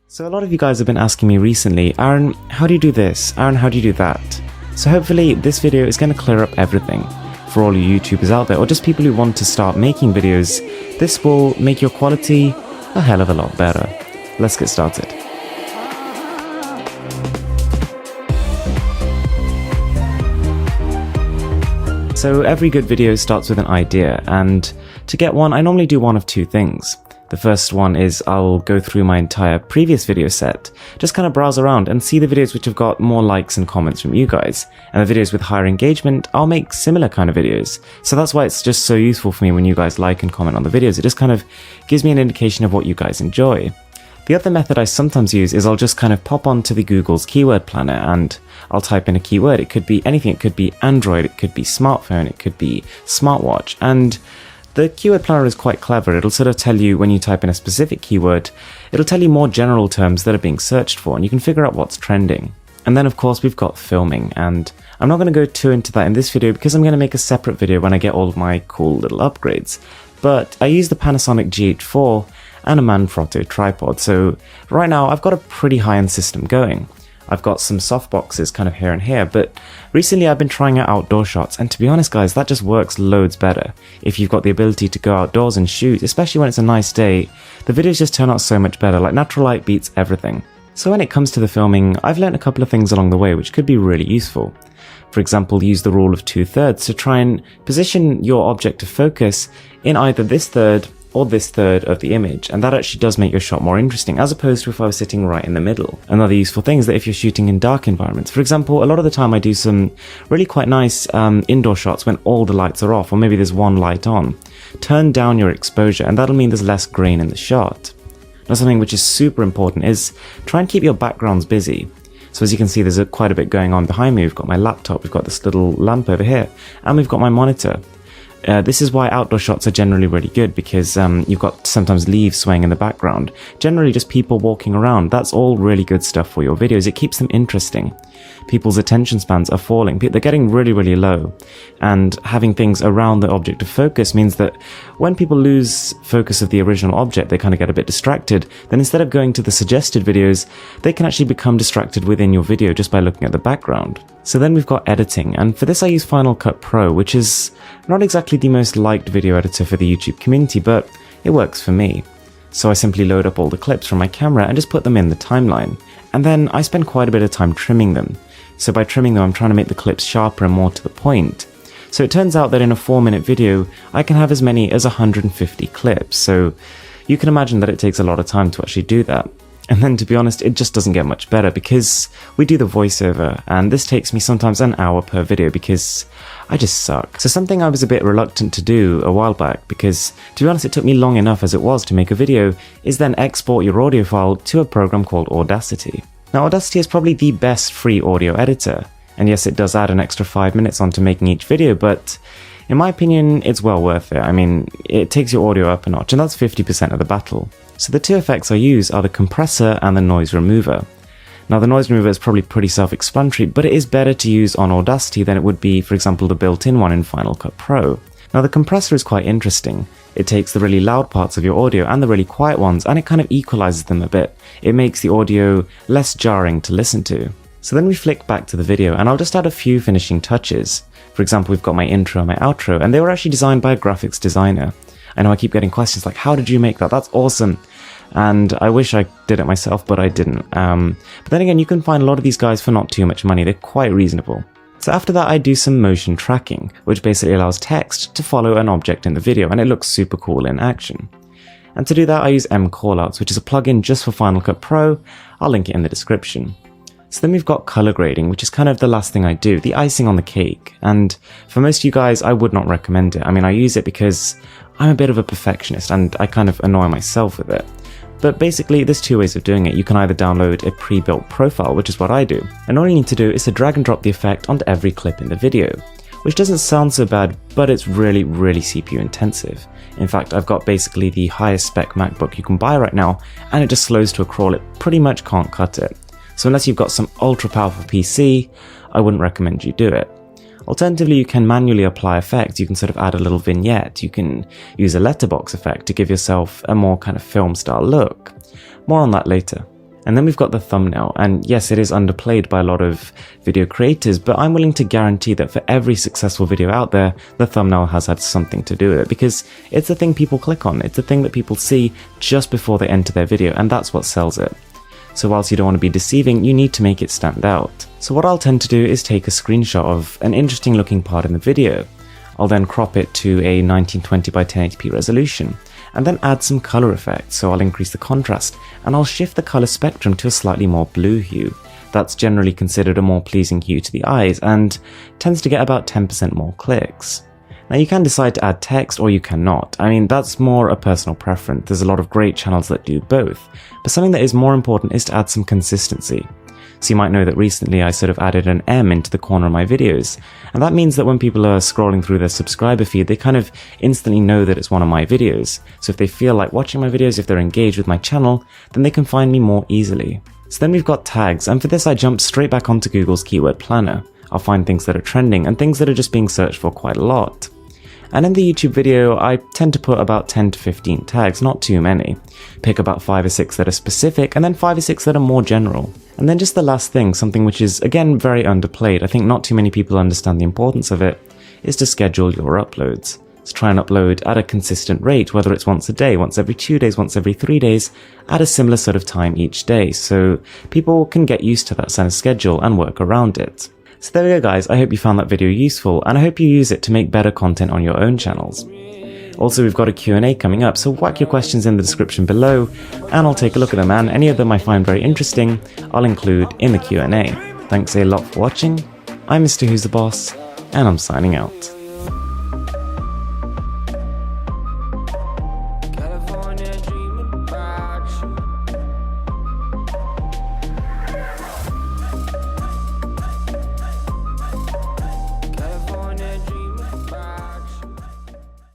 So a lot of you guys have been asking me recently, Aaron, how do you do this? Aaron, how do you do that? So hopefully this video is going to clear up everything for all you YouTubers out there, or just people who want to start making videos. This will make your quality a hell of a lot better. Let's get started. So every good video starts with an idea, and to get one, I normally do one of two things. The first one is I'll go through my entire previous video set, just kind of browse around and see the videos which have got more likes and comments from you guys. And the videos with higher engagement, I'll make similar kind of videos. So that's why it's just so useful for me when you guys like and comment on the videos. It just kind of gives me an indication of what you guys enjoy. The other method I sometimes use is I'll just kind of pop onto the Google's keyword planner and I'll type in a keyword. It could be anything. It could be Android, it could be smartphone, it could be smartwatch. And the keyword planner is quite clever. It'll sort of tell you when you type in a specific keyword, it'll tell you more general terms that are being searched for, and you can figure out what's trending. And then of course we've got filming, and I'm not going to go too into that in this video because I'm going to make a separate video when I get all of my cool little upgrades. But I use the PANASONIC GH4 and a Mrwhosetheboss tripod, so right now I've got a pretty high-end system going. I've got some softboxes kind of here and here, but recently I've been trying out outdoor shots, and to be honest guys, that just works loads better. If you've got the ability to go outdoors and shoot, especially when it's a nice day, the videos just turn out so much better. Like, natural light beats everything. So when it comes to the filming, I've learned a couple of things along the way which could be really useful. For example, use the rule of 2/3 to try and position your object of focus in either this third or this third of the image, and that actually does make your shot more interesting, as opposed to if I was sitting right in the middle. Another useful thing is that if you're shooting in dark environments, for example, a lot of the time I do some really quite nice indoor shots when all the lights are off, or maybe there's one light on. Turn down your exposure, and that'll mean there's less grain in the shot. Now, something which is super important is try and keep your backgrounds busy. So as you can see, there's quite a bit going on behind me. We've got my laptop, we've got this little lamp over here, and we've got my monitor. This is why outdoor shots are generally really good, because you've got sometimes leaves swaying in the background. Generally just people walking around. That's all really good stuff for your videos. It keeps them interesting. People's attention spans are falling. They're getting really, really low. And having things around the object of focus means that when people lose focus of the original object, they kind of get a bit distracted. Then instead of going to the suggested videos, they can actually become distracted within your video just by looking at the background. So then we've got editing, and for this I use Final Cut Pro, which is not exactly the most liked video editor for the YouTube community, but it works for me. So I simply load up all the clips from my camera and just put them in the timeline. And then I spend quite a bit of time trimming them. So by trimming them, I'm trying to make the clips sharper and more to the point. So it turns out that in a 4-minute video, I can have as many as 150 clips. So you can imagine that it takes a lot of time to actually do that. And then, to be honest, it just doesn't get much better because we do the voiceover, and this takes me sometimes an hour per video because I just suck. So something I was a bit reluctant to do a while back, because to be honest it took me long enough as it was to make a video, is then export your audio file to a program called Audacity. Now Audacity is probably the best free audio editor, and yes, it does add an extra 5 minutes onto making each video, but in my opinion it's well worth it. I mean, it takes your audio up a notch, and that's 50% of the battle. So the two effects I use are the compressor and the noise remover. Now the noise remover is probably pretty self-explanatory, but it is better to use on Audacity than it would be, for example, the built-in one in Final Cut Pro. Now the compressor is quite interesting. It takes the really loud parts of your audio and the really quiet ones, and it kind of equalizes them a bit. It makes the audio less jarring to listen to. So then we flick back to the video, and I'll just add a few finishing touches. For example, we've got my intro and my outro, and they were actually designed by a graphics designer. I know I keep getting questions like, how did you make that? That's awesome. And I wish I did it myself, but I didn't. But then again, you can find a lot of these guys for not too much money. They're quite reasonable. So after that, I do some motion tracking, which basically allows text to follow an object in the video, and it looks super cool in action. And to do that, I use mCallouts, which is a plugin just for Final Cut Pro. I'll link it in the description. So then we've got color grading, which is kind of the last thing I do, the icing on the cake. And for most of you guys, I would not recommend it. I mean, I use it because I'm a bit of a perfectionist and I kind of annoy myself with it. But basically, there's two ways of doing it. You can either download a pre-built profile, which is what I do, and all you need to do is to drag and drop the effect onto every clip in the video, which doesn't sound so bad, but it's really, really CPU intensive. In fact, I've got basically the highest spec MacBook you can buy right now, and it just slows to a crawl. It pretty much can't cut it. So unless you've got some ultra powerful PC, I wouldn't recommend you do it. Alternatively, you can manually apply effects. You can sort of add a little vignette. You can use a letterbox effect to give yourself a more kind of film style look. More on that later. And then we've got the thumbnail, and yes, it is underplayed by a lot of video creators, but I'm willing to guarantee that for every successful video out there, the thumbnail has had something to do with it, because it's the thing people click on, it's the thing that people see just before they enter their video, and that's what sells it. So whilst you don't want to be deceiving, you need to make it stand out. So what I'll tend to do is take a screenshot of an interesting looking part in the video. I'll then crop it to a 1920 by 1080p resolution, and then add some color effects. So I'll increase the contrast, and I'll shift the color spectrum to a slightly more blue hue. That's generally considered a more pleasing hue to the eyes, and tends to get about 10% more clicks. Now you can decide to add text or you cannot. I mean, that's more a personal preference. There's a lot of great channels that do both, but something that is more important is to add some consistency. So you might know that recently I sort of added an M into the corner of my videos, and that means that when people are scrolling through their subscriber feed, they kind of instantly know that it's one of my videos. So if they feel like watching my videos, if they're engaged with my channel, then they can find me more easily. So then we've got tags, and for this I jump straight back onto Google's keyword planner. I'll find things that are trending and things that are just being searched for quite a lot. And in the YouTube video, I tend to put about 10 to 15 tags, not too many. Pick about 5 or 6 that are specific, and then 5 or 6 that are more general. And then just the last thing, something which is, again, very underplayed, I think not too many people understand the importance of it, is to schedule your uploads. So try and upload at a consistent rate, whether it's once a day, once every 2 days, once every 3 days, at a similar sort of time each day, so people can get used to that kind of schedule and work around it. So there we go guys, I hope you found that video useful, and I hope you use it to make better content on your own channels. Also, we've got a Q&A coming up, so whack your questions in the description below, and I'll take a look at them, and any of them I find very interesting, I'll include in the Q&A. Thanks a lot for watching, I'm Mrwhosetheboss, and I'm signing out.